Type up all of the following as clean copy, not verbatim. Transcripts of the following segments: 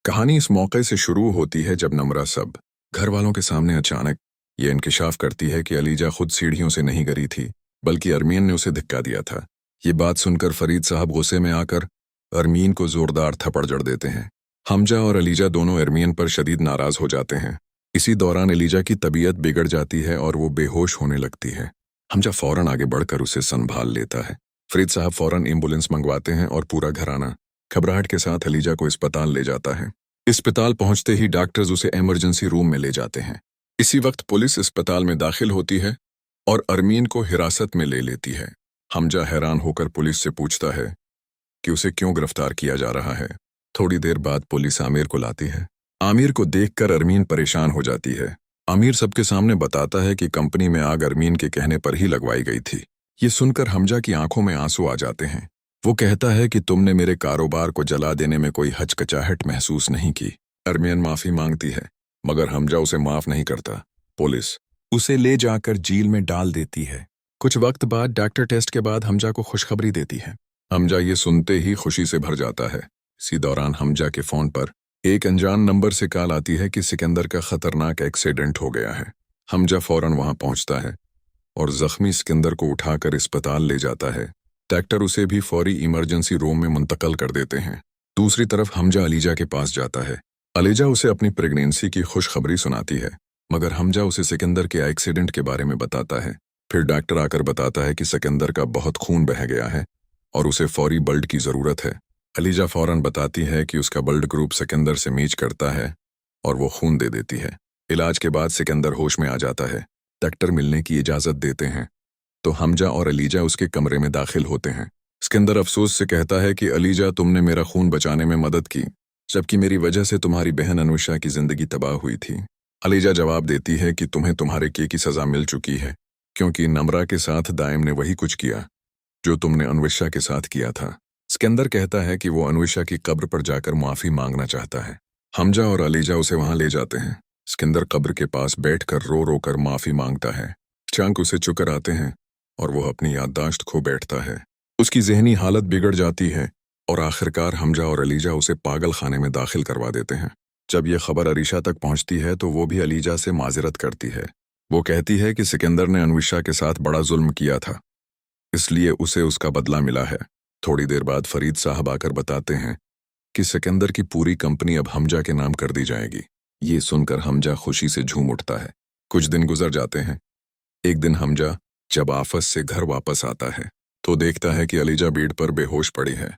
कहानी इस मौके से शुरू होती है जब नम्रा सब घर वालों के सामने अचानक ये इंकिशाफ करती है कि अलीजा खुद सीढ़ियों से नहीं गिरी थी, बल्कि अरमीन ने उसे धक्का दिया था। ये बात सुनकर फरीद साहब गुस्से में आकर अरमीन को जोरदार थप्पड़ जड़ देते हैं। हमजा और अलीजा दोनों अरमीन पर शदीद नाराज हो जाते हैं। इसी दौरान अलीजा की तबीयत बिगड़ जाती है और वो बेहोश होने लगती है। हमजा फौरन आगे बढ़कर उसे संभाल लेता है। फरीद साहब फौरन एम्बुलेंस मंगवाते हैं और पूरा घराना घबराहट के साथ अलीजा को अस्पताल ले जाता है। अस्पताल पहुंचते ही डॉक्टर्स उसे इमरजेंसी रूम में ले जाते हैं। इसी वक्त पुलिस अस्पताल में दाखिल होती है और अरमीन को हिरासत में ले लेती है। हमजा हैरान होकर पुलिस से पूछता है कि उसे क्यों गिरफ्तार किया जा रहा है। थोड़ी देर बाद पुलिस आमिर को लाती है। आमिर को देखकर अरमीन परेशान हो जाती है। आमिर सबके सामने बताता है कि कंपनी में आग अरमीन के कहने पर ही लगवाई गई थी। ये सुनकर हमजा की आंखों में आंसू आ जाते हैं। वो कहता है कि तुमने मेरे कारोबार को जला देने में कोई हचकचाहट महसूस नहीं की। अरमीन माफी मांगती है, मगर हमजा उसे माफ नहीं करता। पुलिस उसे ले जाकर जेल में डाल देती है। कुछ वक्त बाद डॉक्टर टेस्ट के बाद हमजा को खुशखबरी देती है। हमजा ये सुनते ही खुशी से भर जाता है। इसी दौरान हमजा के फोन पर एक अनजान नंबर से कॉल आती है कि सिकंदर का खतरनाक एक्सीडेंट हो गया है। हमजा फौरन वहां पहुंचता है और जख्मी सिकंदर को उठाकर अस्पताल ले जाता है। डॉक्टर उसे भी फौरी इमरजेंसी रूम में मुंतकल कर देते हैं। दूसरी तरफ हमजा अलीजा के पास जाता है। अलीजा उसे अपनी प्रेगनेंसी की खुशखबरी सुनाती है, मगर हमजा उसे सिकंदर के एक्सीडेंट के बारे में बताता है। फिर डॉक्टर आकर बताता है कि सिकंदर का बहुत खून बह गया है और उसे फौरी ब्लड की जरूरत है। अलीजा फौरन बताती है कि उसका ब्लड ग्रुप सिकंदर से मैच करता है और वो खून दे देती है। इलाज के बाद सिकंदर होश में आ जाता है। डॉक्टर मिलने की इजाजत देते हैं तो हमजा और अलीजा उसके कमरे में दाखिल होते हैं। सिकंदर अफसोस से कहता है कि अलीजा, तुमने मेरा खून बचाने में मदद की, जबकि मेरी वजह से तुम्हारी बहन अनुषा की जिंदगी तबाह हुई थी। अलीजा जवाब देती है कि तुम्हें तुम्हारे किए की सजा मिल चुकी है, क्योंकि नम्रा के साथ दाइम ने वही कुछ किया जो तुमने अनुषा के साथ किया था। सिकंदर कहता है कि वो अनुषा की कब्र पर जाकर माफी मांगना चाहता है। हमजा और अलीजा उसे वहां ले जाते हैं। सिकंदर कब्र के पास बैठकर रो रो कर माफी मांगता है। चांक उसे चुकर आते हैं और वो अपनी याददाश्त खो बैठता है। उसकी जहनी हालत बिगड़ जाती है और आखिरकार हमजा और अलीजा उसे पागल खाने में दाखिल करवा देते हैं। जब यह खबर अरीशा तक पहुंचती है तो वो भी अलीजा से माजरत करती है। वो कहती है कि सिकंदर ने अनुषा के साथ बड़ा जुल्म किया था, इसलिए उसे उसका बदला मिला है। थोड़ी देर बाद फरीद साहब आकर बताते हैं कि सिकंदर की पूरी कंपनी अब हमजा के नाम कर दी जाएगी। ये सुनकर हमजा खुशी से झूम उठता है। कुछ दिन गुजर जाते हैं। एक दिन हमजा जब आफस से घर वापस आता है तो देखता है कि अलीजा बेड पर बेहोश पड़ी है।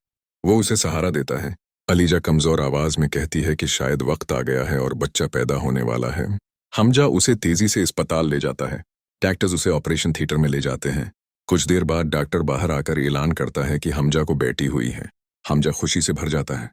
वो उसे सहारा देता है। अलीजा कमजोर आवाज में कहती है कि शायद वक्त आ गया है और बच्चा पैदा होने वाला है। हमजा उसे तेजी से अस्पताल ले जाता है। डॉक्टर्स उसे ऑपरेशन थिएटर में ले जाते हैं। कुछ देर बाद डॉक्टर बाहर आकर ऐलान करता है कि हमजा को बेटी हुई है। हमजा खुशी से भर जाता है।